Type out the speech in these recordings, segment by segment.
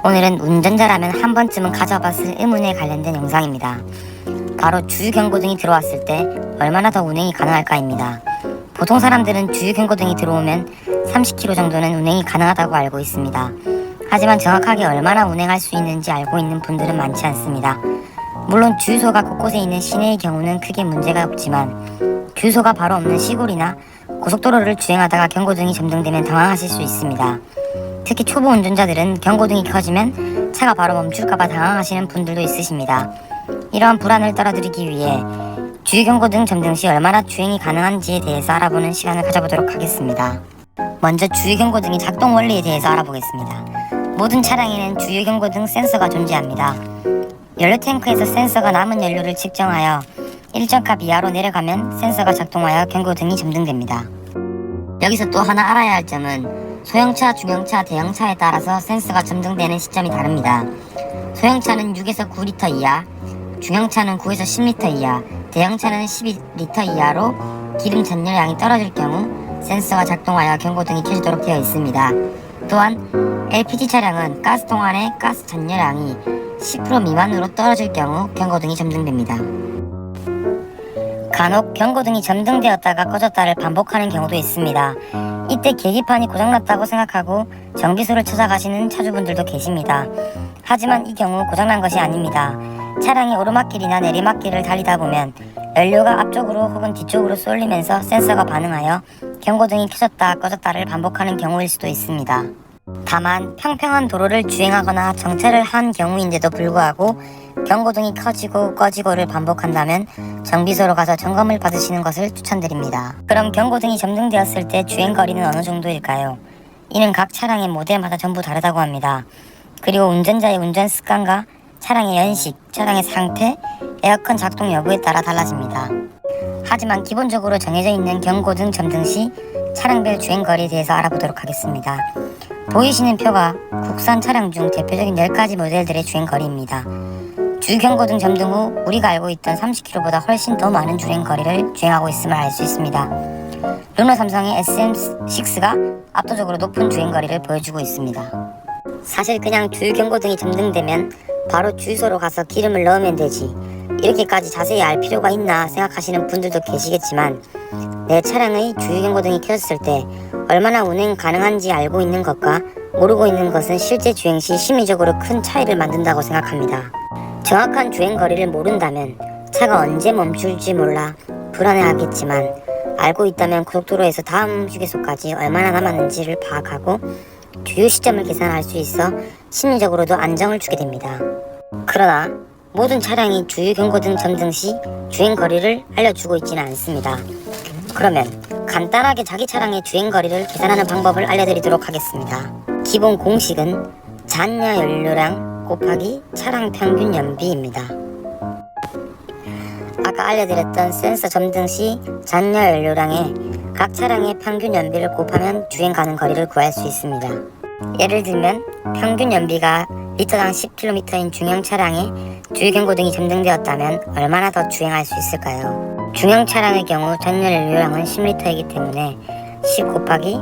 오늘은 운전자라면 한 번쯤은 가져봤을 의문에 관련된 영상입니다. 바로 주유경고등이 들어왔을 때 얼마나 더 운행이 가능할까입니다. 보통 사람들은 주유경고등이 들어오면 30km 정도는 운행이 가능하다고 알고 있습니다. 하지만 정확하게 얼마나 운행할 수 있는지 알고 있는 분들은 많지 않습니다. 물론 주유소가 곳곳에 있는 시내의 경우는 크게 문제가 없지만 주유소가 바로 없는 시골이나 고속도로를 주행하다가 경고등이 점등되면 당황하실 수 있습니다. 특히 초보 운전자들은 경고등이 켜지면 차가 바로 멈출까봐 당황하시는 분들도 있으십니다. 이러한 불안을 떨어뜨리기 위해 주유경고등 점등 시 얼마나 주행이 가능한지에 대해서 알아보는 시간을 가져보도록 하겠습니다. 먼저 주유경고등의 작동 원리에 대해서 알아보겠습니다. 모든 차량에는 주유경고등 센서가 존재합니다. 연료 탱크에서 센서가 남은 연료를 측정하여 일정 값 이하로 내려가면 센서가 작동하여 경고등이 점등됩니다. 여기서 또 하나 알아야 할 점은 소형차, 중형차, 대형차에 따라서 센서가 점등되는 시점이 다릅니다. 소형차는 6에서 9리터 이하, 중형차는 9에서 10리터 이하, 대형차는 12리터 이하로 기름 잔열량이 떨어질 경우 센서가 작동하여 경고등이 켜지도록 되어 있습니다. 또한 LPG 차량은 가스통 안에 가스 잔열량이 10% 미만으로 떨어질 경우 경고등이 점등됩니다. 간혹 경고등이 점등되었다가 꺼졌다를 반복하는 경우도 있습니다. 이때 계기판이 고장났다고 생각하고 정비소를 찾아가시는 차주분들도 계십니다. 하지만 이 경우 고장난 것이 아닙니다. 차량이 오르막길이나 내리막길을 달리다 보면 연료가 앞쪽으로 혹은 뒤쪽으로 쏠리면서 센서가 반응하여 경고등이 켜졌다 꺼졌다를 반복하는 경우일 수도 있습니다. 다만 평평한 도로를 주행하거나 정차를 한 경우인데도 불구하고 경고등이 켜지고 꺼지고를 반복한다면 정비소로 가서 점검을 받으시는 것을 추천드립니다. 그럼 경고등이 점등되었을 때 주행거리는 어느 정도일까요? 이는 각 차량의 모델마다 전부 다르다고 합니다. 그리고 운전자의 운전 습관과 차량의 연식, 차량의 상태, 에어컨 작동 여부에 따라 달라집니다. 하지만 기본적으로 정해져 있는 경고등 점등 시 차량별 주행거리에 대해서 알아보도록 하겠습니다. 보이시는 표가 국산 차량 중 대표적인 10가지 모델들의 주행거리입니다. 주경고등 점등 후 우리가 알고 있던 30km보다 훨씬 더 많은 주행거리를 주행하고 있음을 알 수 있습니다. 르노 삼성의 SM6가 압도적으로 높은 주행거리를 보여주고 있습니다. 사실 그냥 주유경고등이 점등되면 바로 주유소로 가서 기름을 넣으면 되지, 이렇게까지 자세히 알 필요가 있나 생각하시는 분들도 계시겠지만 내 차량의 주유경고등이 켜졌을 때 얼마나 운행 가능한지 알고 있는 것과 모르고 있는 것은 실제 주행 시 심리적으로 큰 차이를 만든다고 생각합니다. 정확한 주행거리를 모른다면 차가 언제 멈출지 몰라 불안해하겠지만 알고 있다면 고속도로에서 다음 휴게소까지 얼마나 남았는지를 파악하고 주유 시점을 계산할 수 있어 심리적으로도 안정을 주게 됩니다. 그러나 모든 차량이 주유경고등 점등 시 주행거리를 알려주고 있지는 않습니다. 그러면 간단하게 자기 차량의 주행거리를 계산하는 방법을 알려드리도록 하겠습니다. 기본 공식은 잔여 연료량 곱하기 차량 평균 연비입니다. 아까 알려드렸던 센서 점등 시 잔여 연료량에 각 차량의 평균 연비를 곱하면 주행 가능 거리를 구할 수 있습니다. 예를 들면 평균 연비가 리터당 10km인 중형 차량에 주유경고등이 점등되었다면 얼마나 더 주행할 수 있을까요? 중형 차량의 경우 잔여 연료량은 10리터이기 때문에 10 곱하기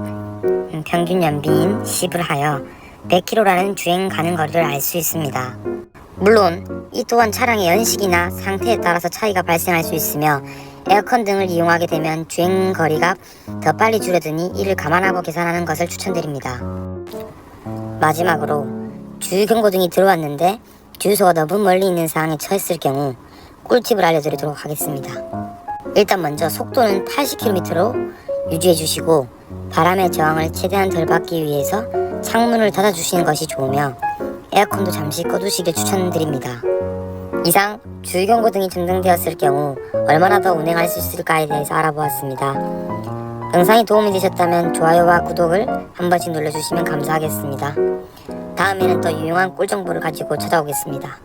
평균 연비인 10을 하여 100km라는 주행 가능 거리를 알 수 있습니다. 물론 이 또한 차량의 연식이나 상태에 따라서 차이가 발생할 수 있으며 에어컨 등을 이용하게 되면 주행 거리가 더 빨리 줄어드니 이를 감안하고 계산하는 것을 추천드립니다. 마지막으로 주유경고등이 들어왔는데 주유소가 너무 멀리 있는 상황에 처했을 경우 꿀팁을 알려드리도록 하겠습니다. 일단 먼저 속도는 80km로 유지해 주시고 바람의 저항을 최대한 덜 받기 위해서 창문을 닫아주시는 것이 좋으며 에어컨도 잠시 꺼두시길 추천드립니다. 이상 주유경고등이 점등되었을 경우 얼마나 더 운행할 수 있을까에 대해서 알아보았습니다. 영상이 도움이 되셨다면 좋아요와 구독을 한 번씩 눌러주시면 감사하겠습니다. 다음에는 더 유용한 꿀정보를 가지고 찾아오겠습니다.